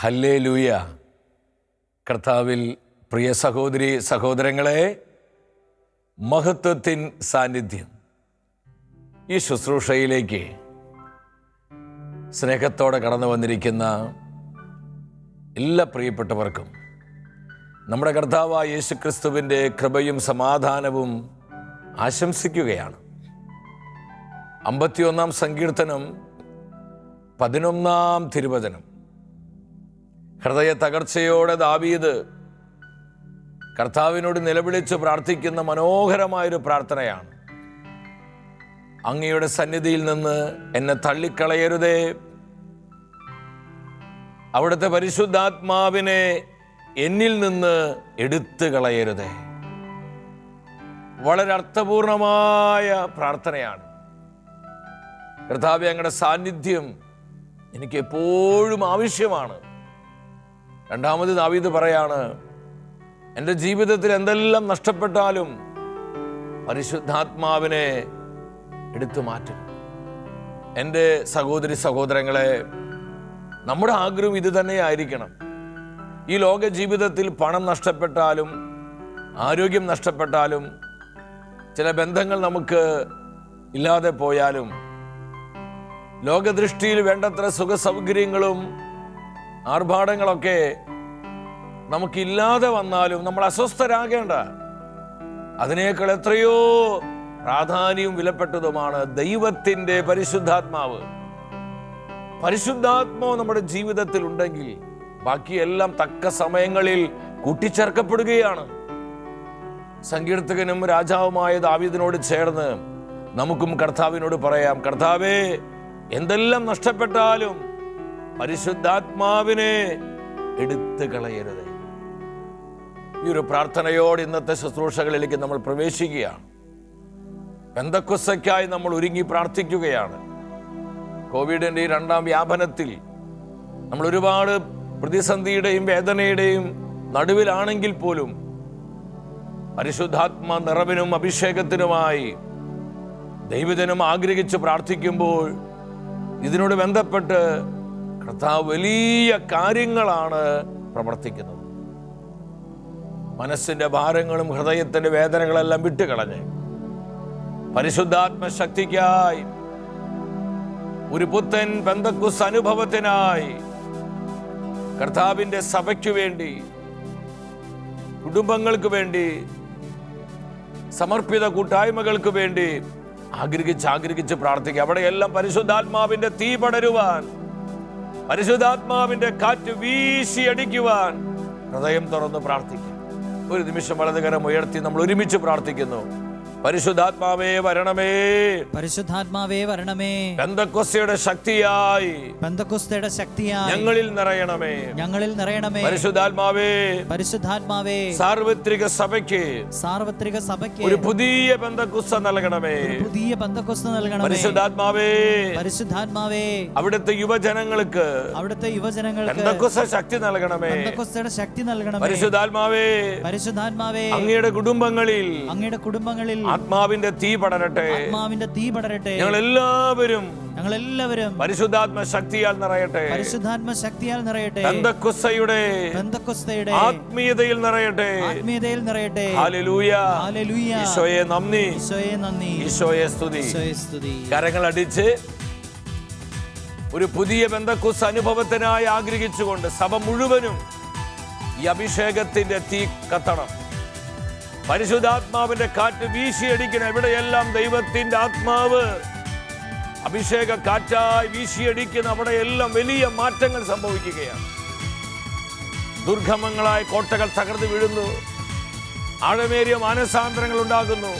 Hallelujah. കർത്താവിൽ പ്രിയ സഹോദരി സഹോദരങ്ങളെ, മഹത്വത്തിൻ സാന്നിധ്യം ഈ ശുശ്രൂഷയിലേക്ക് സ്നേഹത്തോടെ കടന്നു വന്നിരിക്കുന്ന എല്ലാ പ്രിയപ്പെട്ടവർക്കും നമ്മുടെ കർത്താവായ യേശുക്രിസ്തുവിൻ്റെ കൃപയും സമാധാനവും ആശംസിക്കുകയാണ്. 51 സങ്കീർത്തനം 11 തിരുവചനം. ഹൃദയ തകർച്ചയോടെ ദാവീദ് കർത്താവിനോട് നിലവിളിച്ച് പ്രാർത്ഥിക്കുന്ന മനോഹരമായൊരു പ്രാർത്ഥനയാണ്. അങ്ങയുടെ സന്നിധിയിൽ നിന്ന് എന്നെ തള്ളിക്കളയരുതേ, അവിടുത്തെ പരിശുദ്ധാത്മാവിനെ എന്നിൽ നിന്ന് എടുത്തു കളയരുതേ. വളരെ അർത്ഥപൂർണമായ പ്രാർത്ഥനയാണ്. കർത്താവേ, അങ്ങയുടെ സാന്നിധ്യം എനിക്ക് എപ്പോഴും ആവശ്യമാണ്. രണ്ടാമത് ദാവീദ് പറയാണ്, എൻ്റെ ജീവിതത്തിൽ എന്തെല്ലാം നഷ്ടപ്പെട്ടാലും പരിശുദ്ധാത്മാവിനെ എടുത്തു മാറ്റുക. എൻ്റെ സഹോദരി സഹോദരങ്ങളെ, നമ്മുടെ ആഗ്രഹം ഇത് തന്നെയായിരിക്കണം. ഈ ലോക ജീവിതത്തിൽ പണം നഷ്ടപ്പെട്ടാലും ആരോഗ്യം നഷ്ടപ്പെട്ടാലും ചില ബന്ധങ്ങൾ നമുക്ക് ഇല്ലാതെ പോയാലും ലോകദൃഷ്ടിയിൽ വേണ്ടത്ര സുഖസൗകര്യങ്ങളും ആർഭാടങ്ങളൊക്കെ നമുക്കില്ലാതെ വന്നാലും നമ്മൾ അസ്വസ്ഥരാകേണ്ട. അതിനേക്കാൾ എത്രയോ പ്രാധാന്യവും വിലപ്പെട്ടതുമാണ് ദൈവത്തിൻ്റെ പരിശുദ്ധാത്മാവ്. പരിശുദ്ധാത്മാവ് നമ്മുടെ ജീവിതത്തിൽ ഉണ്ടെങ്കിൽ ബാക്കിയെല്ലാം തക്ക സമയങ്ങളിൽ കൂട്ടിച്ചേർക്കപ്പെടുകയാണ്. സങ്കീർത്തകനും രാജാവുമായ ദാവീദിനോട് ചേർന്ന് നമുക്കും കർത്താവിനോട് പറയാം, കർത്താവേ, എന്തെല്ലാം നഷ്ടപ്പെട്ടാലും പരിശുദ്ധാത്മാവിനെ എടുത്തു കളയരുത്. ഈ ഒരു പ്രാർത്ഥനയോട് ഇന്നത്തെ ശുശ്രൂഷകളിലേക്ക് നമ്മൾ പ്രവേശിക്കുകയാണ്. പെന്തക്കോസ്തയ്ക്കായി നമ്മൾ ഒരുങ്ങി പ്രാർത്ഥിക്കുകയാണ്. കോവിഡിൻ്റെ ഈ 2ാം വ്യാപനത്തിൽ നമ്മൾ ഒരുപാട് പ്രതിസന്ധിയുടെയും വേദനയുടെയും നടുവിലാണെങ്കിൽ പോലും പരിശുദ്ധാത്മാ നിറവിനും അഭിഷേകത്തിനുമായി ദൈവജനം ആഗ്രഹിച്ച് പ്രാർത്ഥിക്കുമ്പോൾ ഇതിനോട് ബന്ധപ്പെട്ട് കർത്താവ് വലിയ കാര്യങ്ങളാണ് പ്രവർത്തിക്കുന്നത്. മനസ്സിൻ്റെ ഭാരങ്ങളും ഹൃദയത്തിൻ്റെ വേദനകളെല്ലാം വിട്ടുകളഞ്ഞ് പരിശുദ്ധാത്മ ശക്തിക്കായി ഒരു പുത്തൻ പെന്തക്കോസ്ത് അനുഭവത്തിനായി കർത്താവിൻ്റെ സഭയ്ക്ക് വേണ്ടി, കുടുംബങ്ങൾക്ക് വേണ്ടി, സമർപ്പിത കൂട്ടായ്മകൾക്ക് വേണ്ടി ആഗ്രഹിച്ച് പ്രാർത്ഥിക്കുക. അവിടെയെല്ലാം പരിശുദ്ധാത്മാവിന്റെ തീ പടരുവാൻ, പരിശുദ്ധാത്മാവിന്റെ കാറ്റ് വീശിയടിക്കുവാൻ ഹൃദയം തുറന്ന് പ്രാർത്ഥിക്കുക. ഒരു നിമിഷം വലതുകരം ഉയർത്തി നമ്മൾ ഒരുമിച്ച് പ്രാർത്ഥിക്കുന്നു. പരിശുദ്ധാത്മാവേ വരണമേ, പരിശുദ്ധാത്മാവേ വരണമേ, പെന്തക്കോസ്തയുടെ ശക്തിയായി, പെന്തക്കോസ്തയുടെ ശക്തിയായി ഞങ്ങളിൽ നിറയണമേ, ഞങ്ങളിൽ നിറയണമേ. പരിശുദ്ധാത്മാവേ, പരിശുദ്ധാത്മാവേ, സാർവത്രിക സഭയ്ക്ക്, സാർവത്രിക സഭയ്ക്ക് ഒരു പുതിയ പെന്തക്കോസ്ത നൽകണമേ, പുതിയ പെന്തക്കോസ്ത നൽകണമേ. പരിശുദ്ധാത്മാവേ, പരിശുദ്ധാത്മാവേ, അവിടുത്തെ യുവജനങ്ങൾക്ക്, അവിടുത്തെ യുവജനങ്ങൾക്ക് പെന്തക്കോസ്ത ശക്തി നൽകണമേ, പെന്തക്കോസ്തയുടെ ശക്തി നൽകണമേ. പരിശുദ്ധാത്മാവേ, പരിശുദ്ധാത്മാവേ, അങ്ങയുടെ കുടുംബങ്ങളിൽ, അങ്ങയുടെ കുടുംബങ്ങളിൽ ആത്മാവിന്റെ തീ പടരട്ടെ, ആത്മാവിന്റെ തീ പടരട്ടെ. ഞങ്ങൾ എല്ലാവരും പരിശുദ്ധാത്മ ശക്തിയാൽ നിറയട്ടെ, പരിശുദ്ധാത്മ ശക്തിയാൽ നിറയട്ടെ. പെന്തക്കോസ്തയുടെ ആത്മീയതയിൽ നിറയട്ടെ, ആത്മീയതയിൽ നിറയട്ടെ. Hallelujah, hallelujah. ഈശോയെ നന്ദി, ഈശോയെ നന്ദി, ഈശോയെ സ്തുതി. സ്തുതി. കരങ്ങൾ അടിച്ച് ഒരു പുതിയ പെന്തക്കോസ്ത് അനുഭവത്തിനായി ആഗ്രഹിച്ചുകൊണ്ട് സഭ മുഴുവനും ഈ അഭിഷേകത്തിന്റെ തീ കത്തണം. പരിശുദ്ധാത്മാവിന്റെ കാറ്റ് വീശിയടിക്കണം. എവിടെയെല്ലാം ദൈവത്തിന്റെ ആത്മാവ് അഭിഷേക കാറ്റായി വീശിയടിക്കുന്ന അവിടെയെല്ലാം വലിയ മാറ്റങ്ങൾ സംഭവിക്കുകയാണ്. ദുർഗമങ്ങളായ കോട്ടകൾ തകർന്നു വീഴുന്നു, ആഴമേറിയ മാനസാന്തരങ്ങൾ ഉണ്ടാകുന്നു,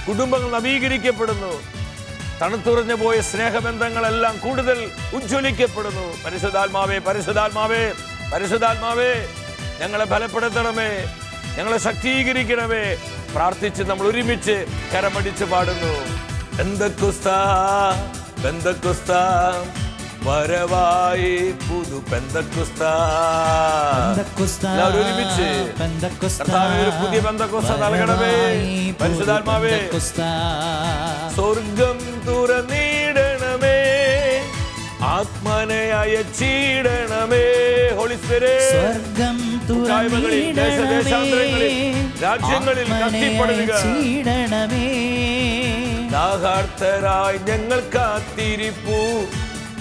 കുടുംബങ്ങൾ നവീകരിക്കപ്പെടുന്നു, തണുത്തുറഞ്ഞു പോയ സ്നേഹബന്ധങ്ങളെല്ലാം കൂടുതൽ ഉജ്ജ്വലിക്കപ്പെടുന്നു. പരിശുദ്ധാത്മാവേ, പരിശുദ്ധാത്മാവേ, പരിശുദ്ധാത്മാവേ, ഞങ്ങളെ ബലപ്പെടുത്തണമേ, ഞങ്ങളെ ശക്തീകരിക്കണമേ. പ്രാർത്ഥിച്ച് നമ്മൾ ഒരുമിച്ച് കരമടിച്ച് പാടുന്നു. പെന്തക്കോസ്ത, പെന്തക്കോസ്ത വരവായി പുതു പെന്തക്കോസ്ത. ഒരുമിച്ച് ഒരു പുതിയ പെന്തക്കോസ്ത നൽകണമേ. പരിശുദ്ധാത്മാവേ, സ്വർഗം തുറന്നിടണമേ, ആത്മനെ അയച്ചിടണമേ. Holy Spirit. സ്വർഗം കൂട്ടായ്മകളിൽ, ദേശദേശാന്തരങ്ങളിൽ, രാജ്യങ്ങളിൽ കത്തിപ്പടരുക. തുറന്നിടണമേ. ദാഹാർത്തരായി ഞങ്ങൾ കാത്തിരിപ്പു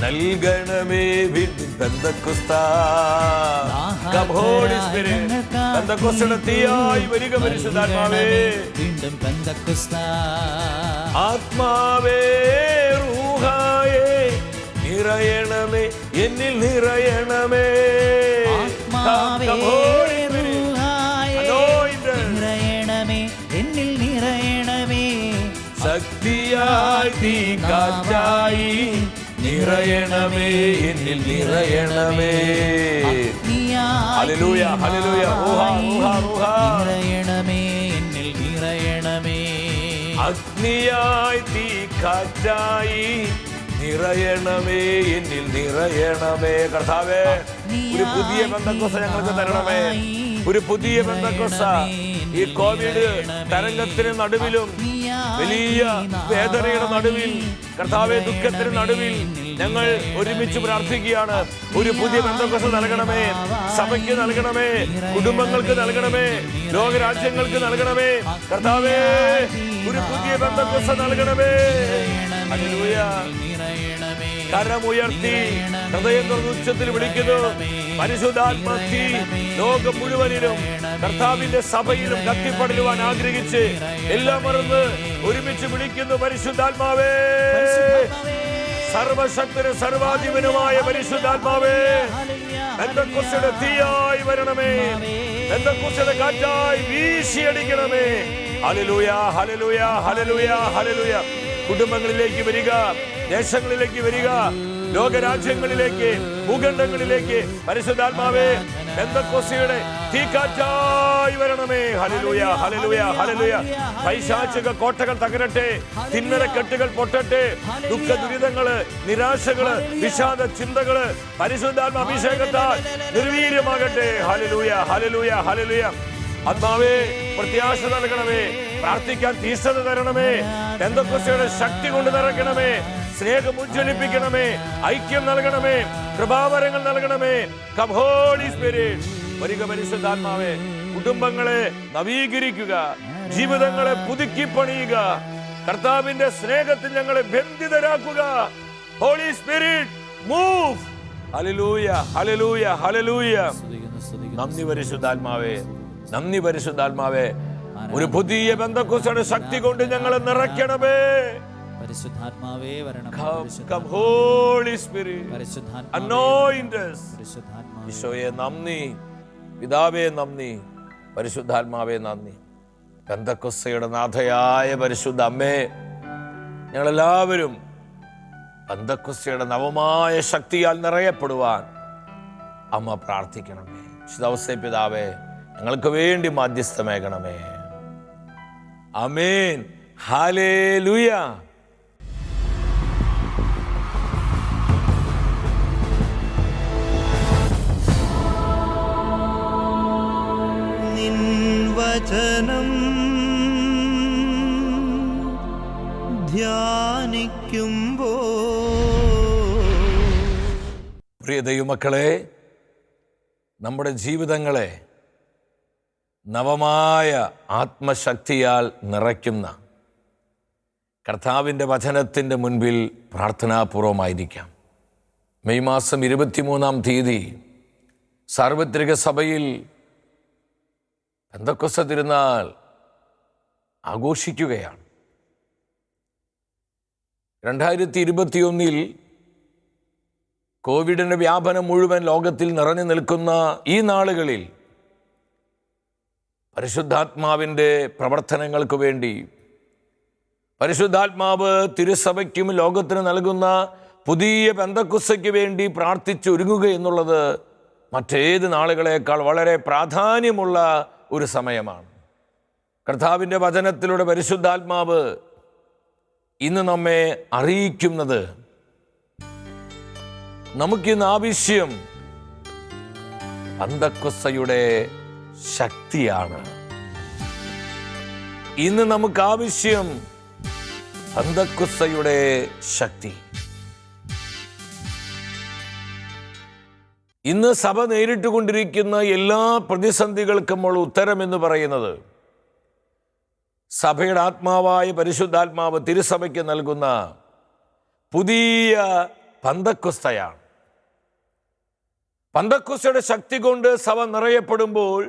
നൽകണമേ വീണ്ടും പെന്തക്കോസ്താ. Come Holy Spirit. പെന്തക്കോസ്തയുടെ തീയായി വരിക പരിശുദ്ധാത്മാവേ. വീണ്ടും പെന്തക്കോസ്താ. ആത്മാവേ റൂഹായേ നിറയണമേ എന്നിൽ നിറയണമേ. ആത്മാവേ Come Holy Spirit. റൂഹായേ Anointed. നിറയണമേ എന്നിൽ നിറയണമേ. ശക്തിയായി തീ കാറ്റായി നിറയണമേ എന്നിൽ നിറയണമേ. Hallelujah hallelujah. റൂഹാ റൂഹാ റൂഹാ. നിറയണമേ എന്നിൽ നിറയണമേ. അഗ്നിയായി തീ കാറ്റായി നിറയണമേ എന്നിൽ നിറയണമേ. കർത്താവേ, ഒരു പുതിയ പെന്തക്കോസ്ത ഞങ്ങൾക്ക് തരണമേ. ഒരു പുതിയ പെന്തക്കോസ്ത ഈ കോവിഡ് തരംഗത്തിന് നടുവിലും വലിയ വേദനയുടെ നടുവിൽ, കർത്താവേ, ദുഃഖത്തിന് നടുവിൽ ഞങ്ങൾ ഒരുമിച്ച് പ്രാർത്ഥിക്കുകയാണ്. ഒരു പുതിയ പെന്തക്കോസ്ത നൽകണമേ. സഭയ്ക്ക് നൽകണമേ, കുടുംബങ്ങൾക്ക് നൽകണമേ, ലോകരാജ്യങ്ങൾക്ക് നൽകണമേ. കർത്താവേ, ഒരു പുതിയ പെന്തക്കോസ്ത നൽകണമേ. ഹല്ലേലൂയ. കരമുയർത്തി ഹൃദയം തുറന്ന് ഉച്ചത്തിൽ വിളിക്കുന്നു. പരിശുദ്ധാത്മാക്തി ലോകം മുഴുവനിലും കർത്താവിന്റെ സഭയിലും കത്തിപ്പടരുവാൻ ആഗ്രഹിച്ച് എല്ലാം മറന്ന് ഒരുമിച്ച് വിളിക്കുന്നു. പരിശുദ്ധാത്മാവേ, സർവശക്തനും സർവാധിപനുമായ പരിശുദ്ധാത്മാവേ, പെന്തക്കോസ്തയുടെ തീയായി വരണമേ. പെന്തക്കോസ്തയുടെ കാറ്റായി വീശിയടിക്കണമേ. Hallelujah hallelujah hallelujah hallelujah. കുടുംബങ്ങളിലേക്ക് വരിക, ദേശങ്ങളിലേക്ക് വരിക, ലോകരാജ്യങ്ങളിലേക്ക്, ഭൂഖണ്ഡങ്ങളിലേക്ക് പരിശുദ്ധാത്മാവേ പെന്തക്കോസ്തയുടെ തീക്കാറ്റായി വരണമേ. Hallelujah hallelujah hallelujah. പൈശാചിക കോട്ടകൾ തകരട്ടെ, തിന്മരക്കെട്ടുകൾ പൊട്ടട്ടെ, ദുഃഖ ദുരിതങ്ങള്, നിരാശകള്, വിഷാദ ചിന്തകള് പരിശുദ്ധാത്മ അഭിഷേകത്താൽ നിർവീര്യമാകട്ടെ. Hallelujah hallelujah hallelujah. ആത്മാവേ, പ്രത്യാശ നൽകണമേ. പ്രാർത്ഥിക്കാൻ തീഷ്ണത തരണമേ. പെന്തക്കോസ്തയുടെ ശക്തി കൊണ്ട് നിറയ്ക്കണമേ. സ്നേഹം ഉജ്ജ്വലിപ്പിക്കണമേ. ഐക്യം നൽകണമേ. കൃപാവരങ്ങൾ നൽകണമേ. Come Holy Spirit. വരിക പരിശുദ്ധാത്മാവേ. കുടുംബങ്ങളെ നവീകരിക്കുക, ജീവിതങ്ങളെ പുതുക്കി പണിയുക. കർത്താവിന്റെ സ്നേഹത്തിൽ ഞങ്ങളെ ബന്ധിതരാക്കുക. Holy spirit move. Hallelujah hallelujah hallelujah. നന്ദി പരിശുദ്ധാത്മാവേ, നന്ദി പരിശുദ്ധാത്മാവേ. ഒരു പുതിയ പെന്തക്കോസ്തയുടെ ശക്തി കൊണ്ട് ഞങ്ങളെ നിറയ്ക്കണമേ. പരിശുദ്ധാത്മാവേ വരണം. Come Holy Spirit. പരിശുദ്ധാത്മാവേ Anoint us. പരിശുദ്ധാത്മാവേ. ഈശോയെ നന്ദി, പിതാവേ നന്ദി, പരിശുദ്ധാത്മാവേ നന്ദി. പെന്തക്കോസ്തയുടെ നാഥയായ പരിശുദ്ധ അമ്മേ, ഞങ്ങളെല്ലാവരും പെന്തക്കോസ്തയുടെ നവമായ ശക്തിയാൽ നിറയപ്പെടുവാൻ അമ്മ പ്രാർത്ഥിക്കണമേ. വിശുദ്ധ പിതാവേ, ഞങ്ങൾക്ക് വേണ്ടി മാധ്യസ്ഥമേകണമേ. ആമേൻ. ഹല്ലേലൂയ. നിൻ വചനം ധ്യാനിക്കുമ്പോൾ പ്രിയ ദൈവമക്കളെ, നമ്മുടെ ജീവിതങ്ങളെ നവമായ ആത്മശക്തിയാൽ നിറയ്ക്കുന്ന കർത്താവിൻ്റെ വചനത്തിൻ്റെ മുൻപിൽ പ്രാർത്ഥനാപൂർവമായിരിക്കാം. മെയ് മാസം 23-ാം തീയതി സാർവത്രിക സഭയിൽ പെന്തക്കോസ്ത തിരുനാൾ ആഘോഷിക്കുകയാണ്. 2021 കോവിഡിൻ്റെ വ്യാപനം മുഴുവൻ ലോകത്തിൽ നിറഞ്ഞു നിൽക്കുന്ന ഈ നാളുകളിൽ പരിശുദ്ധാത്മാവിൻ്റെ പ്രവർത്തനങ്ങൾക്ക് വേണ്ടി പരിശുദ്ധാത്മാവ് തിരുസഭയ്ക്കും ലോകത്തിന് നൽകുന്ന പുതിയ പെന്തക്കോസ്തയ്ക്ക് വേണ്ടി പ്രാർത്ഥിച്ചൊരുങ്ങുക എന്നുള്ളത് മറ്റേത് നാളുകളേക്കാൾ വളരെ പ്രാധാന്യമുള്ള ഒരു സമയമാണ്. കർത്താവിൻ്റെ വചനത്തിലൂടെ പരിശുദ്ധാത്മാവ് ഇന്ന് നമ്മെ അറിയിക്കുന്നത്, നമുക്കിന്ന് ആവശ്യം പെന്തക്കോസ്തയുടെ ശക്തിയാണ്. ഇന്ന് നമുക്ക് ആവശ്യം പെന്തക്കോസ്തയുടെ ശക്തി. ഇന്ന് സഭ നേരിട്ട് കൊണ്ടിരിക്കുന്ന എല്ലാ പ്രതിസന്ധികൾക്കുമുള്ള ഉത്തരമെന്ന് പറയുന്നത് സഭയുടെ ആത്മാവായ പരിശുദ്ധാത്മാവ് തിരുസഭയ്ക്ക് നൽകുന്ന പുതിയ പന്തക്കുസ്തയാണ്. പന്തക്കുസ്തയുടെ ശക്തി കൊണ്ട് സഭ നിറയപ്പെടുമ്പോൾ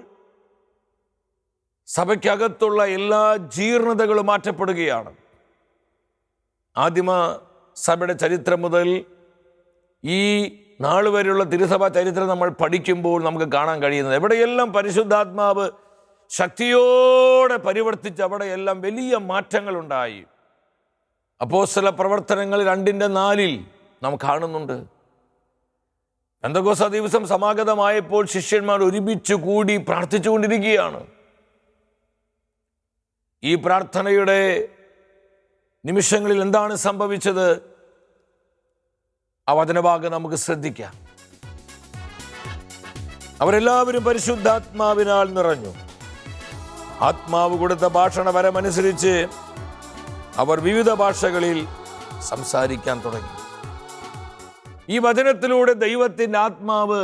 സഭയ്ക്കകത്തുള്ള എല്ലാ ജീർണതകളും മാറ്റപ്പെടുകയാണ്. ആദിമ സഭയുടെ ചരിത്രം മുതൽ ഈ നാൾ വരെയുള്ള തിരുസഭാ ചരിത്രം നമ്മൾ പഠിക്കുമ്പോൾ നമുക്ക് കാണാൻ കഴിയുന്നത് എവിടെയെല്ലാം പരിശുദ്ധാത്മാവ് ശക്തിയോടെ പരിവർത്തിച്ച് അവിടെയെല്ലാം വലിയ മാറ്റങ്ങളുണ്ടായി. അപ്പോസ്തല പ്രവർത്തനങ്ങൾ 2:4 നാം കാണുന്നുണ്ട്. പെന്തക്കോസ്ത് ദിവസം സമാഗതമായപ്പോൾ ശിഷ്യന്മാർ ഒരുമിച്ച് കൂടി പ്രാർത്ഥിച്ചുകൊണ്ടിരിക്കുകയാണ്. ഈ പ്രാർത്ഥനയുടെ നിമിഷങ്ങളിൽ എന്താണ് സംഭവിച്ചത്? ആ വചനഭാഗം നമുക്ക് ശ്രദ്ധിക്കാം. അവരെല്ലാവരും പരിശുദ്ധാത്മാവിനാൽ നിറഞ്ഞു. ആത്മാവ് കൊടുത്ത ഭാഷണപരമനുസരിച്ച് അവർ വിവിധ ഭാഷകളിൽ സംസാരിക്കാൻ തുടങ്ങി. ഈ വചനത്തിലൂടെ ദൈവത്തിൻ്റെ ആത്മാവ്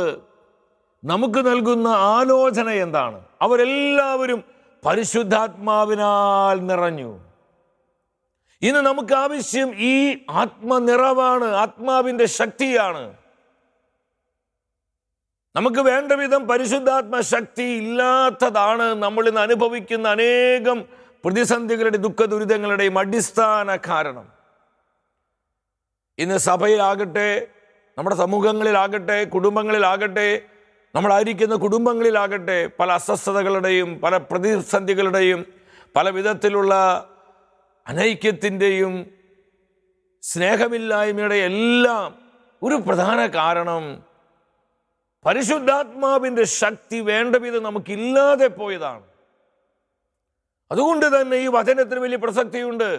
നമുക്ക് നൽകുന്ന ആലോചന എന്താണ്? അവരെല്ലാവരും പരിശുദ്ധാത്മാവിനാൽ നിറഞ്ഞു. ഇന്ന് നമുക്ക് ആവശ്യം ഈ ആത്മനിറവാണ്, ആത്മാവിൻ്റെ ശക്തിയാണ്. നമുക്ക് വേണ്ട വിധം പരിശുദ്ധാത്മ ശക്തി ഇല്ലാത്തതാണ് നമ്മൾ ഇന്ന് അനുഭവിക്കുന്ന അനേകം പ്രതിസന്ധികളുടെ ദുഃഖ ദുരിതങ്ങളുടെയും അടിസ്ഥാന കാരണം. ഇന്ന് സഭയിലാകട്ടെ, നമ്മുടെ സമൂഹങ്ങളിലാകട്ടെ, കുടുംബങ്ങളിലാകട്ടെ, നമ്മളായിരിക്കുന്ന കുടുംബങ്ങളിലാകട്ടെ പല അസ്വസ്ഥതകളുടെയും പല പ്രതിസന്ധികളുടെയും പല വിധത്തിലുള്ള അനൈക്യത്തിൻ്റെയും സ്നേഹമില്ലായ്മയുടെ എല്ലാം ഒരു പ്രധാന കാരണം പരിശുദ്ധാത്മാവിൻ്റെ ശക്തി വേണ്ട വിധം നമുക്കില്ലാതെ പോയതാണ്. അതുകൊണ്ട് തന്നെ ഈ വചനത്തിന് വലിയ പ്രസക്തിയുണ്ട്.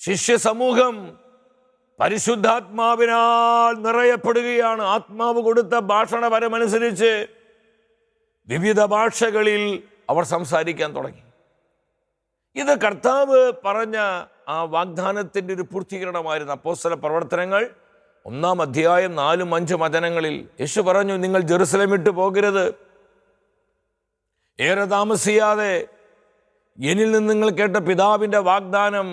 ശിഷ്യ സമൂഹം പരിശുദ്ധാത്മാവിനാൽ നിറയപ്പെടുകയാണ്. ആത്മാവ് കൊടുത്ത ഭാഷണപരമനുസരിച്ച് വിവിധ ഭാഷകളിൽ അവർ സംസാരിക്കാൻ തുടങ്ങി. ഇത് കർത്താവ് പറഞ്ഞ ആ വാഗ്ദാനത്തിൻ്റെ ഒരു പൂർത്തീകരണമായിരുന്നു. അപ്പോസ്തല പ്രവർത്തനങ്ങൾ 1-ാം അധ്യായം 4-5 വചനങ്ങളിൽ യേശു പറഞ്ഞു, നിങ്ങൾ ജെറുസലേം വിട്ടു പോകരുത്. ഏറെ താമസിയാതെ എന്നിൽ നിന്ന് നിങ്ങൾ കേട്ട പിതാവിൻ്റെ വാഗ്ദാനം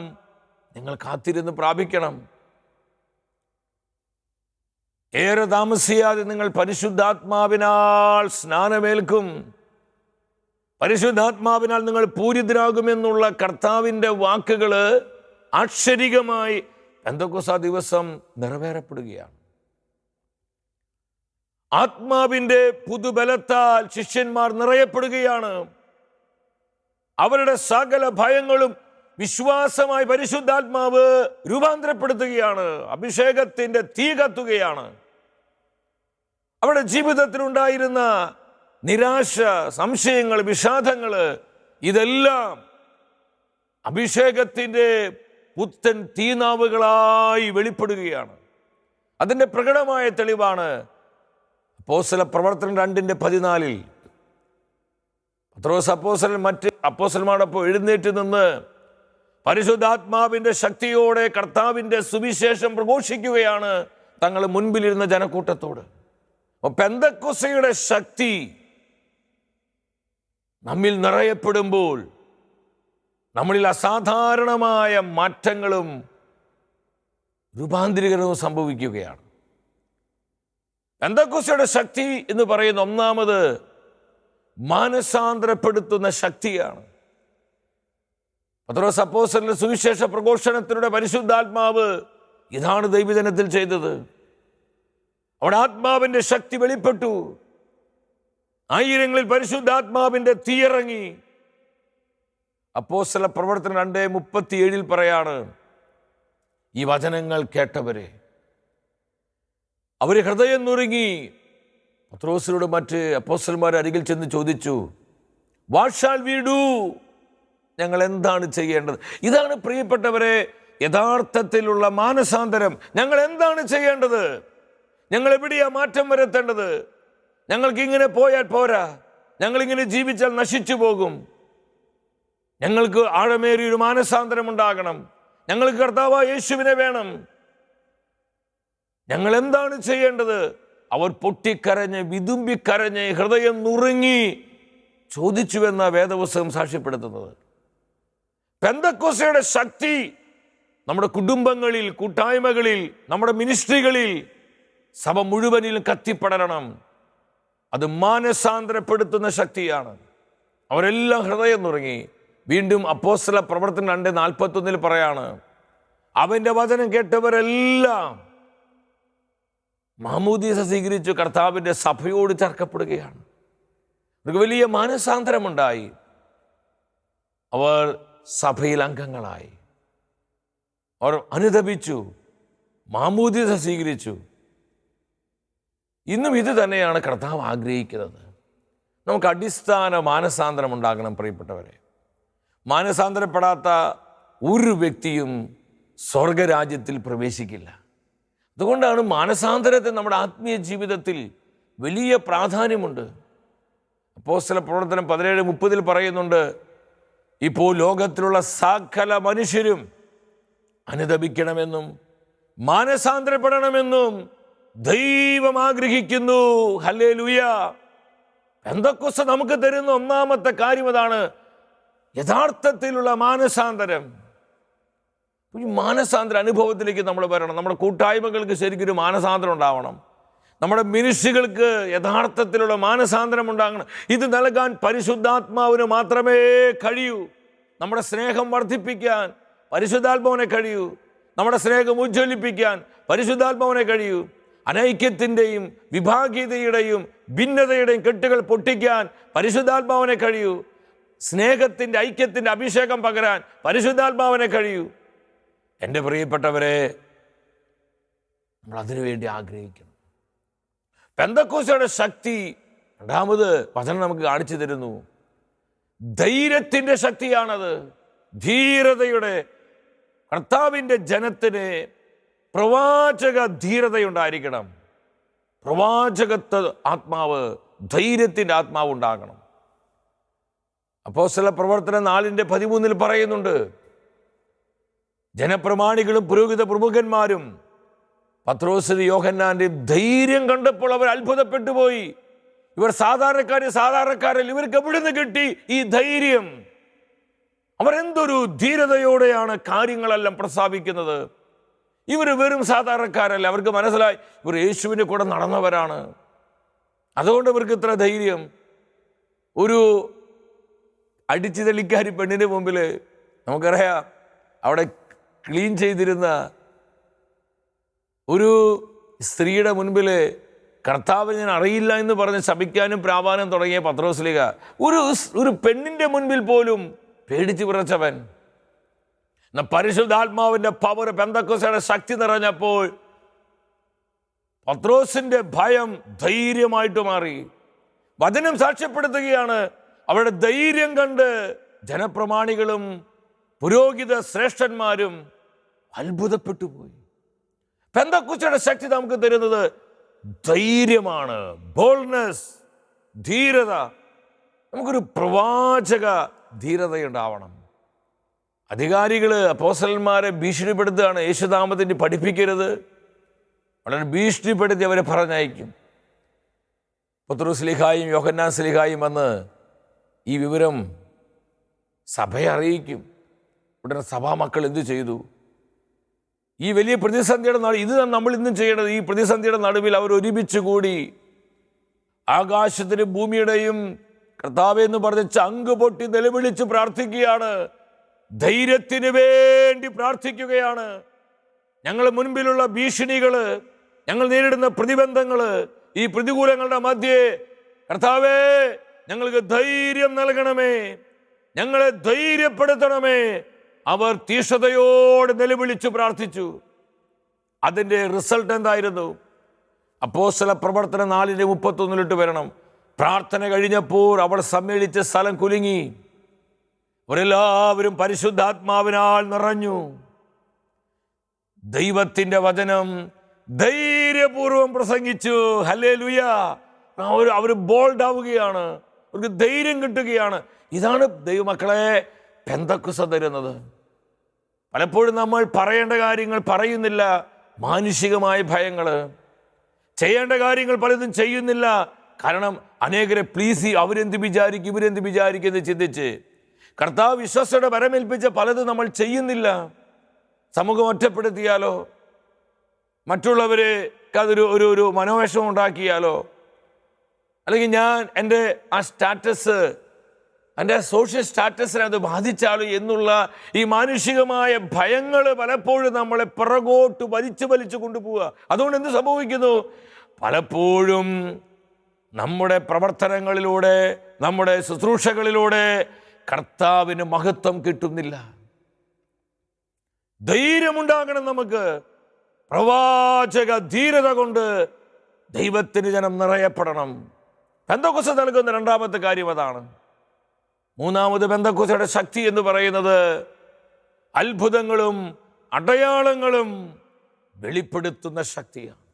നിങ്ങൾ കാത്തിരുന്ന് പ്രാപിക്കണം. ഏറെ താമസിയാതെ നിങ്ങൾ പരിശുദ്ധാത്മാവിനാൽ സ്നാനമേൽക്കും, പരിശുദ്ധാത്മാവിനാൽ നിങ്ങൾ പൂരിതരാകുമെന്നുള്ള കർത്താവിൻ്റെ വാക്കുകൾ ആക്ഷരികമായി പെന്തക്കോസ്ത് ദിവസം നിറവേറപ്പെടുകയാണ്. ആത്മാവിൻ്റെ പുതുബലത്താൽ ശിഷ്യന്മാർ നിറയപ്പെടുകയാണ്. അവരുടെ സകല ഭയങ്ങളും വിശ്വാസമായി പരിശുദ്ധാത്മാവ് രൂപാന്തരപ്പെടുത്തുകയാണ്. അഭിഷേകത്തിൻ്റെ തീ കത്തുകയാണ്. അവരുടെ ജീവിതത്തിലുണ്ടായിരുന്ന നിരാശ, സംശയങ്ങൾ, വിഷാദങ്ങൾ ഇതെല്ലാം അഭിഷേകത്തിൻ്റെ പുത്തൻ തീനാവുകളായി വെളിപ്പെടുകയാണ്. അതിൻ്റെ പ്രകടമായ തെളിവാണ് അപ്പോസ്തല പ്രവർത്തനം 2:14 പത്രോസ് അപ്പോസ്തലൻ മറ്റ് അപ്പോസ്തലന്മാരോടൊപ്പം എഴുന്നേറ്റ് നിന്ന് പരിശുദ്ധാത്മാവിൻ്റെ ശക്തിയോടെ കർത്താവിൻ്റെ സുവിശേഷം പ്രഘോഷിക്കുകയാണ് തങ്ങൾ മുൻപിലിരുന്ന ജനക്കൂട്ടത്തോട്. അപ്പോൾ പെന്തക്കോസ്തയുടെ ശക്തി നമ്മിൽ നിറയപ്പെടുമ്പോൾ നമ്മളിൽ അസാധാരണമായ മാറ്റങ്ങളും രൂപാന്തരീകരണവും സംഭവിക്കുകയാണ്. പെന്തക്കോസ്തയുടെ ശക്തി എന്ന് പറയുന്ന ഒന്നാമത് മാനസാന്തരപ്പെടുത്തുന്ന ശക്തിയാണ്. പത്രോസ് അപ്പോസ്തലന്റെ സുവിശേഷ പ്രഘോഷണത്തിലൂടെ പരിശുദ്ധാത്മാവ് ഇതാണ് ദൈവജനത്തിൽ ചെയ്തത്. അവിടെ ആത്മാവിൻ്റെ ശക്തി വെളിപ്പെട്ടു. ആയിരങ്ങളിൽ പരിശുദ്ധാത്മാവിൻ്റെ തീയിറങ്ങി. അപ്പോസ്തല പ്രവർത്തനം 2:37 പറയാണ്, ഈ വചനങ്ങൾ കേട്ടവരെ അവർ ഹൃദയം നുറുങ്ങി പത്രോസിനോട് മറ്റ് അപ്പോസ്തലന്മാർ അരികിൽ ചെന്ന് ചോദിച്ചു, വാട്ട് ഷാൽ വി ഡു? ഞങ്ങൾ എന്താണ് ചെയ്യേണ്ടത്? ഇതാണ് പ്രിയപ്പെട്ടവരെ യഥാർത്ഥത്തിലുള്ള മാനസാന്തരം. ഞങ്ങൾ എന്താണ് ചെയ്യേണ്ടത്? ഞങ്ങൾ എവിടെയാ മാറ്റം വരുത്തേണ്ടത്? ഞങ്ങൾക്ക് ഇങ്ങനെ പോയാൽ പോരാ, ഞങ്ങളിങ്ങനെ ജീവിച്ചാൽ നശിച്ചു പോകും. ഞങ്ങൾക്ക് ആഴമേറിയൊരു മാനസാന്തരം ഉണ്ടാകണം. ഞങ്ങൾക്ക് കർത്താവായ യേശുവിനെ വേണം. ഞങ്ങൾ എന്താണ് ചെയ്യേണ്ടത്? അവർ പൊട്ടിക്കരഞ്ഞ് വിതുമ്പിക്കരഞ്ഞ് ഹൃദയം നുറുങ്ങി ചോദിച്ചുവെന്ന വേദപുസ്തകം സാക്ഷ്യപ്പെടുത്തുന്നത്. പെന്തക്കോസ്തയുടെ ശക്തി നമ്മുടെ കുടുംബങ്ങളിൽ, കൂട്ടായ്മകളിൽ, നമ്മുടെ മിനിസ്ട്രികളിൽ, സഭ മുഴുവനിലും കത്തിപ്പടരണം. അത് മാനസാന്തരപ്പെടുത്തുന്ന ശക്തിയാണ്. അവരെല്ലാം ഹൃദയം നുറുങ്ങി. വീണ്ടും അപ്പോസ്തല പ്രവർത്തനം 2:41 പറയാണ്, അവന്റെ വചനം കേട്ടവരെല്ലാം മാമോദീസ സ്വീകരിച്ചു കർത്താവിൻ്റെ സഭയോട് ചേർക്കപ്പെടുകയാണ്. അവർക്ക് വലിയ മാനസാന്തരമുണ്ടായി. അവർ സഭയിൽ അംഗങ്ങളായി. അവർ അനുതപിച്ചു, മാമോദീസ സ്വീകരിച്ചു. ഇന്നും ഇത് തന്നെയാണ് കർത്താവ് ആഗ്രഹിക്കുന്നത്. നമുക്ക് അടിസ്ഥാന മാനസാന്തരം ഉണ്ടാകണം പ്രിയപ്പെട്ടവരെ. മാനസാന്തരപ്പെടാത്ത ഒരു വ്യക്തിയും സ്വർഗരാജ്യത്തിൽ പ്രവേശിക്കില്ല. അതുകൊണ്ടാണ് മാനസാന്തരത്തിന് നമ്മുടെ ആത്മീയ ജീവിതത്തിൽ വലിയ പ്രാധാന്യമുണ്ട്. അപ്പോസ്തല പ്രവർത്തനം 17:30 പറയുന്നുണ്ട്, ഇപ്പോൾ ലോകത്തിലുള്ള സകല മനുഷ്യരും അനുതപിക്കണമെന്നും മാനസാന്തരപ്പെടണമെന്നും ദൈവം ആഗ്രഹിക്കുന്നു. ഹല്ലേലൂയ. പെന്തക്കോസ്ത് നമുക്ക് തരുന്ന ഒന്നാമത്തെ കാര്യം അതാണ്, യഥാർത്ഥത്തിലുള്ള മാനസാന്തരം. ഈ മാനസാന്തര അനുഭവത്തിലേക്ക് നമ്മൾ വരണം. നമ്മുടെ കൂട്ടായ്മകൾക്ക് ശരിക്കൊരു മാനസാന്തരം ഉണ്ടാവണം. നമ്മുടെ മിനിസ്ട്രികൾക്ക് യഥാർത്ഥത്തിലുള്ള മാനസാന്തരം ഉണ്ടാകണം. ഇത് നൽകാൻ പരിശുദ്ധാത്മാവിന് മാത്രമേ കഴിയൂ. നമ്മുടെ സ്നേഹം വർദ്ധിപ്പിക്കാൻ പരിശുദ്ധാത്മാവിനെ കഴിയൂ. നമ്മുടെ സ്നേഹം ഉജ്ജ്വലിപ്പിക്കാൻ പരിശുദ്ധാത്മാവിനെ കഴിയൂ. അനൈക്യത്തിൻ്റെയും വിഭാഗീയതയുടെയും ഭിന്നതയുടെയും കെട്ടുകൾ പൊട്ടിക്കാൻ പരിശുദ്ധാത്മാവിനെ കഴിയൂ. സ്നേഹത്തിൻ്റെ, ഐക്യത്തിൻ്റെ അഭിഷേകം പകരാൻ പരിശുദ്ധാത്മാവിനെ കഴിയൂ. എൻ്റെ പ്രിയപ്പെട്ടവരെ, നമ്മൾ അതിനുവേണ്ടി ആഗ്രഹിക്കണം. പെന്തക്കോസ്തയുടെ ശക്തി രണ്ടാമത് വചനം നമുക്ക് കാണിച്ചു തരുന്നു. ധൈര്യത്തിൻ്റെ ശക്തിയാണത്. ധീരതയുടെ, കർത്താവിൻ്റെ ജനത്തിന് പ്രവാചക ധീരതയുണ്ടായിരിക്കണം. പ്രവാചകത്വ ആത്മാവ്, ധൈര്യത്തിൻ്റെ ആത്മാവ് ഉണ്ടാകണം. അപ്പോസ്തല പ്രവർത്തനം 4:13 പറയുന്നുണ്ട്, ജനപ്രമാണികളും പുരോഹിത പ്രമുഖന്മാരും പത്രോസിന്റെ യോഹന്നാന്റെയും ധൈര്യം കണ്ടപ്പോൾ അവർ അത്ഭുതപ്പെട്ടു പോയി. ഇവർ സാധാരണക്കാരല്ല, ഇവർക്ക് എവിടുന്ന് കിട്ടി ഈ ധൈര്യം? അവരെന്തൊരു ധീരതയോടെയാണ് കാര്യങ്ങളെല്ലാം പ്രസ്താവിക്കുന്നത്. ഇവർ വെറും സാധാരണക്കാരല്ല. അവർക്ക് മനസ്സിലായി ഇവർ യേശുവിൻ്റെ കൂടെ നടന്നവരാണ്. അതുകൊണ്ട് ഇവർക്ക് ഇത്ര ധൈര്യം. ഒരു അടിച്ചു തെളിക്കാരി പെണ്ണിൻ്റെ മുമ്പിൽ നമുക്കറിയാം, അവിടെ ക്ലീൻ ചെയ്തിരുന്ന ഒരു സ്ത്രീയുടെ മുൻപിൽ കർത്താവിനെ ഞാൻ അറിയില്ല എന്ന് പറഞ്ഞ് ശപിക്കാനും പ്രാവാനും തുടങ്ങിയ പത്രോസ്ലീഹ ഒരു പെണ്ണിൻ്റെ മുൻപിൽ പോലും പേടിച്ച് വിറച്ചവൻ. പരിശുദ്ധാത്മാവിൻ്റെ പവർ, പെന്തക്കോസ്തയുടെ ശക്തി നിറഞ്ഞപ്പോൾ പത്രോസിന്റെ ഭയം ധൈര്യമായിട്ട് മാറി. വചനം സാക്ഷ്യപ്പെടുത്തുകയാണ്, അവരുടെ ധൈര്യം കണ്ട് ജനപ്രമാണികളും പുരോഹിത ശ്രേഷ്ഠന്മാരും അത്ഭുതപ്പെട്ടു പോയി. പെന്തക്കോസ്തയുടെ ശക്തി നമുക്ക് തരുന്നത് ധൈര്യമാണ്, ബോൾഡ്നെസ്, ധീരത. നമുക്കൊരു പ്രവാചക ധീരതയുണ്ടാവണം. അധികാരികൾ അപ്പോസ്തലന്മാരെ ഭീഷണിപ്പെടുത്തുകയാണ്, യേശുനാമത്തിന് പഠിപ്പിക്കരുത്. വളരെ ഭീഷണിപ്പെടുത്തി അവരെ പറഞ്ഞയക്കും. പത്രോസ് ശ്ലീഹായും യോഹന്നാൻ ശ്ലീഹായും വന്ന് ഈ വിവരം സഭയെ അറിയിക്കും. ഉടനെ സഭാമക്കൾ എന്തു ചെയ്തു? ഈ വലിയ പ്രതിസന്ധിയുടെ ഇത് നമ്മൾ ഇന്നും ചെയ്യേണ്ടത്. ഈ പ്രതിസന്ധിയുടെ നടുവിൽ അവർ ഒരുമിച്ച് കൂടി ആകാശത്തിനും ഭൂമിയുടെയും കർത്താവേ എന്ന് പറഞ്ഞ് ചങ്ക് പൊട്ടി നിലവിളിച്ച് പ്രാർത്ഥിക്കുകയാണ്. ധൈര്യത്തിന് വേണ്ടി പ്രാർത്ഥിക്കുകയാണ്. ഞങ്ങൾ മുൻപിലുള്ള ഭീഷണികള്, ഞങ്ങൾ നേരിടുന്ന പ്രതിബന്ധങ്ങള്, ഈ പ്രതികൂലങ്ങളുടെ മധ്യേ കർത്താവേ ഞങ്ങൾക്ക് ധൈര്യം നൽകണമേ, ഞങ്ങളെ ധൈര്യപ്പെടുത്തണമേ. അവർ തീഷ്ണതയോടെ നിലവിളിച്ചു പ്രാർത്ഥിച്ചു. അതിൻ്റെ റിസൾട്ട് എന്തായിരുന്നു? അപ്പോസ്തല പ്രവർത്തനം 4:31 വരണം. പ്രാർത്ഥന കഴിഞ്ഞപ്പോൾ അവർ സമ്മേളിച്ച സ്ഥലം കുലുങ്ങി. അവരെല്ലാവരും പരിശുദ്ധാത്മാവിനാൽ നിറഞ്ഞു. ദൈവത്തിൻ്റെ വചനം ധൈര്യപൂർവം പ്രസംഗിച്ചു. ഹല്ലേലൂയ. അവർ ബോൾഡ് ആവുകയാണ്, അവർക്ക് ധൈര്യം കിട്ടുകയാണ്. ഇതാണ് ദൈവമക്കളെ പെന്തക്കോസ്ത് തരുന്നത്. പലപ്പോഴും നമ്മൾ പറയേണ്ട കാര്യങ്ങൾ പറയുന്നില്ല. മാനുഷികമായ ഭയങ്ങൾ, ചെയ്യേണ്ട കാര്യങ്ങൾ പലതും ചെയ്യുന്നില്ല. കാരണം അനേകരെ പ്ലീസ് അവരെന്ത് വിചാരിക്കും ഇവരെന്ത് വിചാരിക്കും എന്ന് ചിന്തിച്ച് കർത്താവ് വിശ്വസ്തയുടെ വരമേൽപ്പിച്ച പലതും നമ്മൾ ചെയ്യുന്നില്ല. സമൂഹം ഒറ്റപ്പെടുത്തിയാലോ, മറ്റുള്ളവരെ അതൊരു ഒരു മനോവേഷം ഉണ്ടാക്കിയാലോ, അല്ലെങ്കിൽ ഞാൻ എൻ്റെ ആ സ്റ്റാറ്റസ്, എൻ്റെ സോഷ്യൽ സ്റ്റാറ്റസിനെ അത് ബാധിച്ചാലോ എന്നുള്ള ഈ മാനുഷികമായ ഭയങ്ങൾ പലപ്പോഴും നമ്മളെ പിറകോട്ട് വലിച്ചു കൊണ്ടുപോവുക. അതുകൊണ്ട് എന്ത് സംഭവിക്കുന്നു? പലപ്പോഴും നമ്മുടെ പ്രവർത്തനങ്ങളിലൂടെ, നമ്മുടെ ശുശ്രൂഷകളിലൂടെ കർത്താവിന് മഹത്വം കിട്ടുന്നില്ല. ധൈര്യമുണ്ടാകണം നമുക്ക്. പ്രവാചക ധീരത കൊണ്ട് ദൈവത്തിന് ജനം നിറയപ്പെടണം. പെന്തക്കോസ്ത് നൽകുന്ന രണ്ടാമത്തെ കാര്യം അതാണ്. മൂന്നാമത് പെന്തക്കോസ്തയുടെ ശക്തി എന്ന് പറയുന്നത് അത്ഭുതങ്ങളും അടയാളങ്ങളും വെളിപ്പെടുത്തുന്ന ശക്തിയാണ്.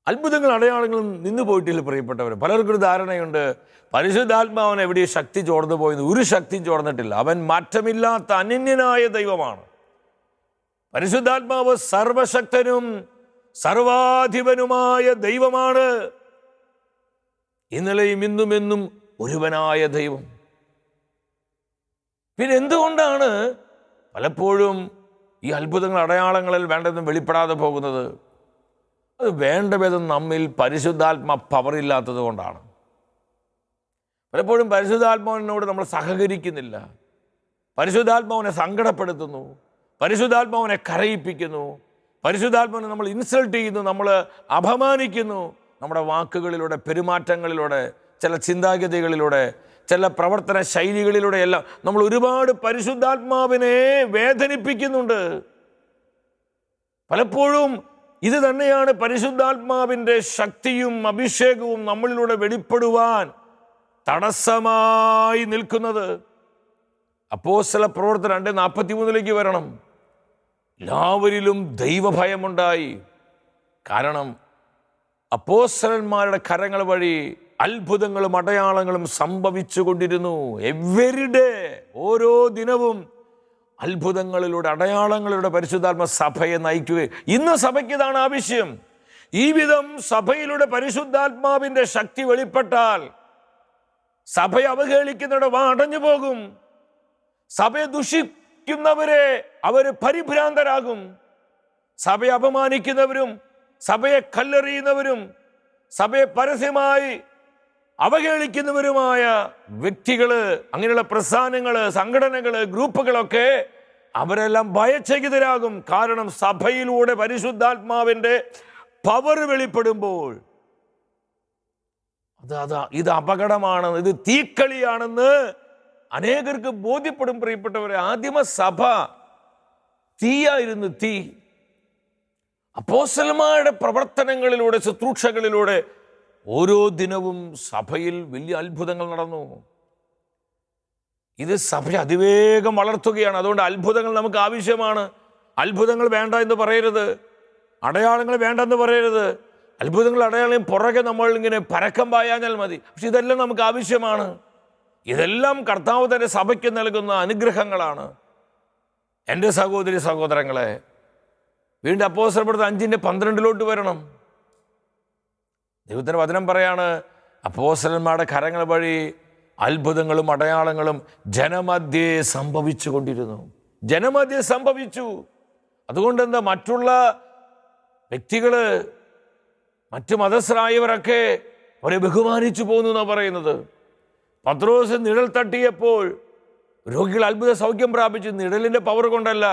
അത്ഭുതങ്ങളും അടയാളങ്ങളും നിന്നു പോയിട്ടില്ല പ്രിയപ്പെട്ടവർ. പലർക്കൊരു ധാരണയുണ്ട്, പരിശുദ്ധാത്മാവൻ എവിടെയും ശക്തി ചോർന്നു പോയെന്ന്. ഒരു ശക്തിയും ചോർന്നിട്ടില്ല. അവൻ മാറ്റമില്ലാത്ത അനന്യനായ ദൈവമാണ്. പരിശുദ്ധാത്മാവ് സർവശക്തനും സർവാധിപനുമായ ദൈവമാണ്. ഇന്നലെയും ഇന്നും എന്നും ഒരുവനായ ദൈവം. പിന്നെ എന്തുകൊണ്ടാണ് പലപ്പോഴും ഈ അത്ഭുതങ്ങൾ അടയാളങ്ങളിൽ വേണ്ടതും വെളിപ്പെടാതെ പോകുന്നത്? അത് വേണ്ട വിധം നമ്മിൽ പരിശുദ്ധാത്മ പവറില്ലാത്തത് കൊണ്ടാണ്. പലപ്പോഴും പരിശുദ്ധാത്മാവിനോട് നമ്മൾ സഹകരിക്കുന്നില്ല. പരിശുദ്ധാത്മാവിനെ സങ്കടപ്പെടുത്തുന്നു, പരിശുദ്ധാത്മാവിനെ കരയിപ്പിക്കുന്നു, പരിശുദ്ധാത്മാവിനെ നമ്മൾ ഇൻസൾട്ട് ചെയ്യുന്നു, നമ്മൾ അപമാനിക്കുന്നു. നമ്മുടെ വാക്കുകളിലൂടെ, പെരുമാറ്റങ്ങളിലൂടെ, ചില ചിന്താഗതികളിലൂടെ, ചില പ്രവർത്തന ശൈലികളിലൂടെ എല്ലാം നമ്മൾ ഒരുപാട് പരിശുദ്ധാത്മാവിനെ വേദനിപ്പിക്കുന്നുണ്ട്. പലപ്പോഴും ഇത് തന്നെയാണ് പരിശുദ്ധാത്മാവിൻ്റെ ശക്തിയും അഭിഷേകവും നമ്മളിലൂടെ വെളിപ്പെടുവാൻ തടസ്സമായി നിൽക്കുന്നത്. അപ്പോസ്തല പ്രവർത്തനം 2:43 വരണം. എല്ലാവരിലും ദൈവഭയമുണ്ടായി. കാരണം അപ്പോസ്തലന്മാരുടെ കരങ്ങൾ വഴി അത്ഭുതങ്ങളും അടയാളങ്ങളും സംഭവിച്ചു കൊണ്ടിരുന്നു. എവരിഡേ, ഓരോ ദിനവും അത്ഭുതങ്ങളിലൂടെ, അടയാളങ്ങളിലൂടെ പരിശുദ്ധാത്മ സഭയെ നയിക്കുകയും ഇന്ന് സഭയ്ക്ക് ഇതാണ് ആവശ്യം. ഈ വിധം സഭയിലൂടെ പരിശുദ്ധാത്മാവിൻ്റെ ശക്തി വെളിപ്പെട്ടാൽ സഭയെ അവഹേളിക്കുന്നവരുടെ വാ അടഞ്ഞു പോകും. സഭയെ ദുഷിക്കുന്നവരെ അവർ പരിഭ്രാന്തരാകും. സഭയെ അപമാനിക്കുന്നവരും സഭയെ കല്ലെറിയുന്നവരും സഭയെ പരസ്യമായി അവഹേളിക്കുന്നവരുമായ വ്യക്തികള്, അങ്ങനെയുള്ള പ്രസ്ഥാനങ്ങള്, സംഘടനകള്, ഗ്രൂപ്പുകളൊക്കെ അവരെല്ലാം ഭയചകിതരാകും. കാരണം സഭയിലൂടെ പരിശുദ്ധാത്മാവിൻ്റെ പവർ വെളിപ്പെടുമ്പോൾ ഇത് അപകടമാണ്, ഇത് തീക്കളിയാണെന്ന് അനേകർക്ക് ബോധ്യപ്പെടും. പ്രിയപ്പെട്ടവരെ, ആദിമ സഭ തീയായിരുന്നു, തീ. അപ്പോസ്തലന്മാരുടെ പ്രവർത്തനങ്ങളിലൂടെ, ശുശ്രൂഷകളിലൂടെ ഓരോ ദിനവും സഭയിൽ വലിയ അത്ഭുതങ്ങൾ നടന്നു. ഇത് സഭ അതിവേഗം വളർത്തുകയാണ്. അതുകൊണ്ട് അത്ഭുതങ്ങൾ നമുക്ക് ആവശ്യമാണ്. അത്ഭുതങ്ങൾ വേണ്ട എന്ന് പറയരുത്, അടയാളങ്ങൾ വേണ്ടെന്ന് പറയരുത്. അത്ഭുതങ്ങൾ അടയാളം പുറകെ നമ്മൾ ഇങ്ങനെ പരക്കം പായാഞ്ഞാൽ മതി. പക്ഷെ ഇതെല്ലാം നമുക്ക് ആവശ്യമാണ്. ഇതെല്ലാം കർത്താവ് തന്റെ സഭയ്ക്ക് നൽകുന്ന അനുഗ്രഹങ്ങളാണ്. എൻ്റെ സഹോദരി സഹോദരങ്ങളെ, വീണ്ടും അപ്പോസ്തല പ്രവൃത്തി 5:12 വരണം. ദൈവത്തിൻ്റെ വചനം പറയാണ്, അപ്പോസ്തലന്മാരുടെ കരങ്ങൾ വഴി അത്ഭുതങ്ങളും അടയാളങ്ങളും ജനമധ്യേ സംഭവിച്ചു കൊണ്ടിരുന്നു. ജനമധ്യേ സംഭവിച്ചു. അതുകൊണ്ട് എന്താ, മറ്റുള്ള വ്യക്തികള്, മറ്റു മതസ്ഥരായവരൊക്കെ അവരെ ബഹുമാനിച്ചു പോകുന്നു എന്നാണ് പറയുന്നത്. പത്രോസ് നിഴൽ തട്ടിയപ്പോൾ രോഗികൾ അത്ഭുത സൗഖ്യം പ്രാപിച്ചു. നിഴലിൻ്റെ പവർ കൊണ്ടല്ല,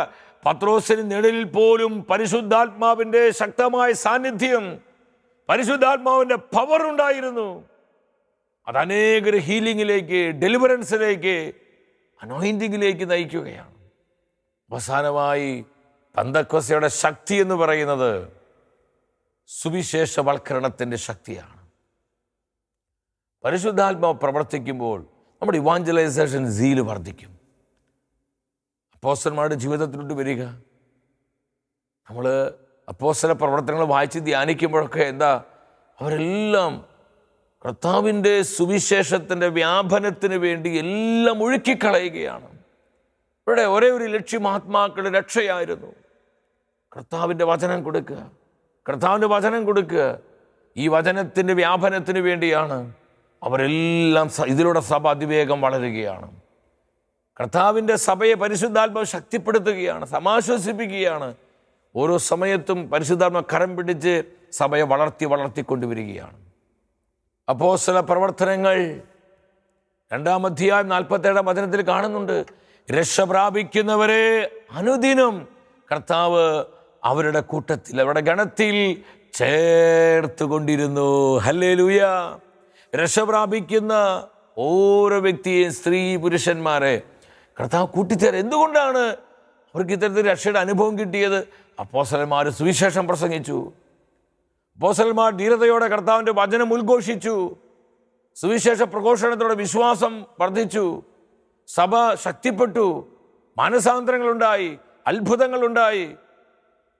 പത്രോസിന് നിഴലിൽ പോലും പരിശുദ്ധാത്മാവിൻ്റെ ശക്തമായ സാന്നിധ്യം, പരിശുദ്ധാത്മാവിൻ്റെ പവർ ഉണ്ടായിരുന്നു. അത് അനേകർ ഹീലിങ്ങിലേക്ക്, ഡെലിവറൻസിലേക്ക്, അനോയിന്റിങ്ങിലേക്ക് നയിക്കുകയാണ്. അവസാനമായി പെന്തക്കോസ്തയുടെ ശക്തി എന്ന് പറയുന്നത് സുവിശേഷവൽക്കരണത്തിൻ്റെ ശക്തിയാണ്. പരിശുദ്ധാത്മാവ് പ്രവർത്തിക്കുമ്പോൾ നമ്മുടെ ഇവാഞ്ചലൈസേഷൻ സീല് വർദ്ധിക്കും. അപ്പോസ്തലന്മാരുടെ ജീവിതത്തിലോട്ട് വരിക. നമ്മൾ അപ്പോസ്തല പ്രവർത്തനങ്ങൾ വായിച്ച് ധ്യാനിക്കുമ്പോഴൊക്കെ എന്താ, അവരെല്ലാം കർത്താവിൻ്റെ സുവിശേഷത്തിൻ്റെ വ്യാപനത്തിന് വേണ്ടി എല്ലാം ഒഴുക്കിക്കളയുകയാണ്. ഇവിടെ ഒരേ ഒരു ലക്ഷ്യം ആത്മാക്കളുടെ രക്ഷയായിരുന്നു. കർത്താവിൻ്റെ വചനം കൊടുക്കുക, കർത്താവിൻ്റെ വചനം കൊടുക്കുക. ഈ വചനത്തിൻ്റെ വ്യാപനത്തിന് വേണ്ടിയാണ് അവരെല്ലാം. ഇതിലൂടെ സഭ അതിവേഗം വളരുകയാണ്. കർത്താവിൻ്റെ സഭയെ പരിശുദ്ധാത്മാവ് ശക്തിപ്പെടുത്തുകയാണ്, സമാശ്വസിപ്പിക്കുകയാണ്. ഓരോ സമയത്തും പരിശുദ്ധാത്മാവ് കരം പിടിച്ച് സഭയെ വളർത്തിക്കൊണ്ടുവരികയാണ്. അപ്പോസ്തല പ്രവർത്തനങ്ങൾ 2-ാം അധ്യായം 47-ാം വചനത്തിൽ കാണുന്നുണ്ട്, രക്ഷ പ്രാപിക്കുന്നവരെ അനുദിനം കർത്താവ് അവരുടെ കൂട്ടത്തിൽ, അവരുടെ ഗണത്തിൽ ചേർത്തുകൊണ്ടിരുന്നു. ഹല്ലേലൂയ. രക്ഷ പ്രാപിക്കുന്ന ഓരോ വ്യക്തിയെയും, സ്ത്രീ പുരുഷന്മാരെ കർത്താവ് കൂട്ടിച്ചേർത്ത്. എന്തുകൊണ്ടാണ് അവർക്ക് ഇത്തരത്തിൽ രക്ഷയുടെ അനുഭവം കിട്ടിയത്? അപ്പോസ്തലന്മാർ സുവിശേഷം പ്രസംഗിച്ചു. അപ്പോസ്തലന്മാർ ധീരതയോടെ കർത്താവിൻ്റെ വചനം ഉദ്ഘോഷിച്ചു. സുവിശേഷ പ്രഘോഷണത്തോടെ വിശ്വാസം വർദ്ധിച്ചു. സഭ ശക്തിപ്പെട്ടു. മാനസാന്തരങ്ങളുണ്ടായി, അത്ഭുതങ്ങളുണ്ടായി.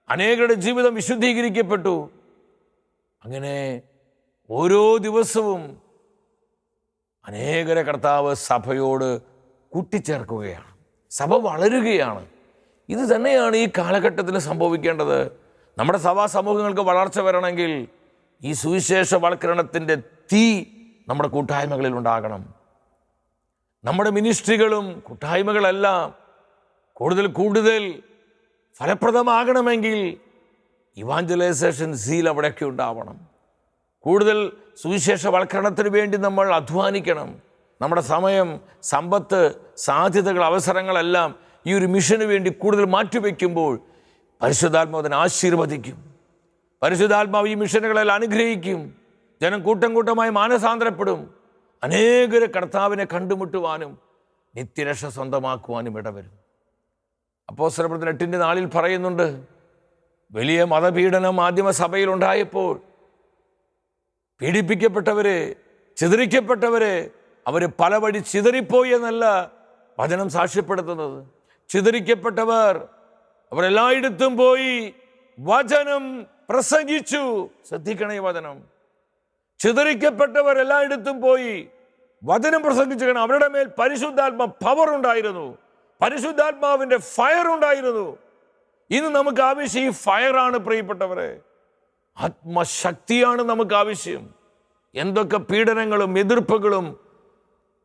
അനേകരുടെ ജീവിതം വിശുദ്ധീകരിക്കപ്പെട്ടു. അങ്ങനെ ഓരോ ദിവസവും അനേകരെ കർത്താവ് സഭയോട് കൂട്ടിച്ചേർക്കുകയാണ്. സഭ വളരുകയാണ്. ഇത് തന്നെയാണ് ഈ കാലഘട്ടത്തിൽ സംഭവിക്കേണ്ടത്. നമ്മുടെ സഭാ സമൂഹങ്ങൾക്ക് വളർച്ച വരണമെങ്കിൽ ഈ സുവിശേഷവൽക്കരണത്തിൻ്റെ തീ നമ്മുടെ കൂട്ടായ്മകളിൽ ഉണ്ടാകണം. നമ്മുടെ മിനിസ്ട്രികളും കൂട്ടായ്മകളെല്ലാം കൂടുതൽ ഫലപ്രദമാകണമെങ്കിൽ ഇവാഞ്ചലൈസേഷൻ സീൽ അവിടെയൊക്കെ ഉണ്ടാവണം. കൂടുതൽ സുവിശേഷവൽക്കരണത്തിന് വേണ്ടി നമ്മൾ അധ്വാനിക്കണം. നമ്മുടെ സമയം, സമ്പത്ത്, സാധ്യതകൾ, അവസരങ്ങളെല്ലാം ഈ ഒരു മിഷന് വേണ്ടി കൂടുതൽ മാറ്റിവെക്കുമ്പോൾ പരിശുദ്ധാത്മാവ് അതിനെ ആശീർവദിക്കും. പരിശുദ്ധാത്മാവ് ഈ മിഷനുകളെല്ലാം അനുഗ്രഹിക്കും. ജനം കൂട്ടമായി മാനസാന്തരപ്പെടും. അനേകരെ കർത്താവിനെ കണ്ടുമുട്ടുവാനും നിത്യരക്ഷ സ്വന്തമാക്കുവാനും ഇടവരും. അപ്പോസ്തലപ്രവൃത്തി 8-ന്റെ 4 പറയുന്നുണ്ട്, വലിയ മതപീഡനം മാധ്യമസഭയിൽ ഉണ്ടായപ്പോൾ പീഡിപ്പിക്കപ്പെട്ടവരെ, ചിതറിക്കപ്പെട്ടവരെ, അവർ പല വഴി ചിതറിപ്പോയി എന്നല്ല വചനം സാക്ഷ്യപ്പെടുത്തുന്നത്. ചിതറിക്കപ്പെട്ടവർ അവരെല്ലായിടത്തും പോയി വചനം പ്രസംഗിച്ചു. ശ്രദ്ധിക്കണേ, വചനം. ചിതറിക്കപ്പെട്ടവർ എല്ലായിടത്തും പോയി വചനം പ്രസംഗിച്ചു. അവരുടെ മേൽ പരിശുദ്ധാത്മ പവർ ഉണ്ടായിരുന്നു, പരിശുദ്ധാത്മാവിൻ്റെ ഫയർ ഉണ്ടായിരുന്നു. ഇന്ന് നമുക്ക് ആവശ്യം ഈ ഫയറാണ് പ്രിയപ്പെട്ടവരെ. ആത്മശക്തിയാണ് നമുക്ക് ആവശ്യം. എന്തൊക്കെ പീഡനങ്ങളും എതിർപ്പുകളും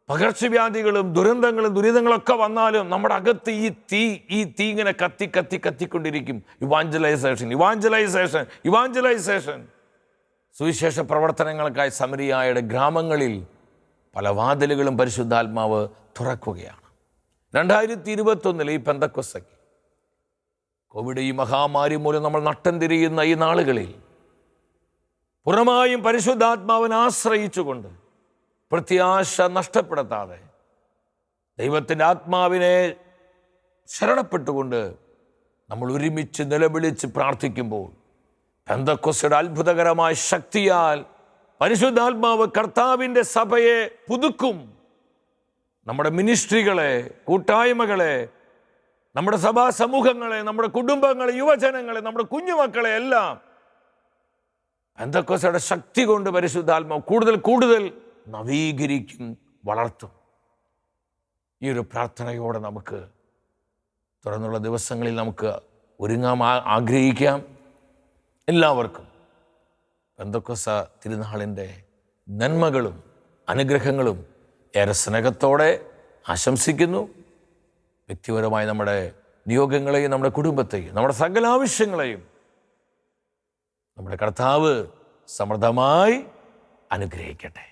പകർച്ചവ്യാധികളും ദുരന്തങ്ങളും ദുരിതങ്ങളൊക്കെ വന്നാലും നമ്മുടെ അകത്ത് ഈ തീ ഇങ്ങനെ കത്തിക്കൊണ്ടിരിക്കും. ഇവാഞ്ചലൈസേഷൻ. സുവിശേഷ പ്രവർത്തനങ്ങൾക്കായി സമരിയായുടെ ഗ്രാമങ്ങളിൽ പല വാതിലുകളും പരിശുദ്ധാത്മാവ് തുറക്കുകയാണ്. 2021 ഈ പെന്തക്കോസ്തയ്ക്ക്, കോവിഡ് ഈ മഹാമാരി മൂലം നമ്മൾ നട്ടം തിരിയുന്ന ഈ നാളുകളിൽ പൂർണ്ണമായും പരിശുദ്ധാത്മാവിനെ ആശ്രയിച്ചുകൊണ്ട്, പ്രത്യാശ നഷ്ടപ്പെടുത്താതെ, ദൈവത്തിൻ്റെ ആത്മാവിനെ ശരണപ്പെട്ടുകൊണ്ട് നമ്മൾ ഒരുമിച്ച് നിലവിളിച്ച് പ്രാർത്ഥിക്കുമ്പോൾ പെന്തക്കോസ്തയുടെ അത്ഭുതകരമായ ശക്തിയാൽ പരിശുദ്ധാത്മാവ് കർത്താവിൻ്റെ സഭയെ പുതുക്കും. നമ്മുടെ മിനിസ്ട്രികളെ, കൂട്ടായ്മകളെ, നമ്മുടെ സഭാ സമൂഹങ്ങളെ, നമ്മുടെ കുടുംബങ്ങളെ, യുവജനങ്ങളെ, നമ്മുടെ കുഞ്ഞുമക്കളെ എല്ലാം പെന്തക്കോസ്തയുടെ ശക്തി കൊണ്ട് പരിശുദ്ധാത്മാവ് കൂടുതൽ നവീകരിക്കും, വളർത്തും. ഈ ഒരു പ്രാർത്ഥനയോടെ നമുക്ക് തുടർന്നുള്ള ദിവസങ്ങളിൽ നമുക്ക് ഒരുങ്ങാൻ ആഗ്രഹിക്കാം. എല്ലാവർക്കും പെന്തക്കോസ്ത തിരുനാളിൻ്റെ നന്മകളും അനുഗ്രഹങ്ങളും ഏറെ സ്നേഹത്തോടെ ആശംസിക്കുന്നു. വ്യക്തിപരമായി നമ്മുടെ നിയോഗങ്ങളെയും നമ്മുടെ കുടുംബത്തെയും നമ്മുടെ സകല ആവശ്യങ്ങളെയും നമ്മുടെ കർത്താവ് സമൃദ്ധമായി അനുഗ്രഹിക്കട്ടെ.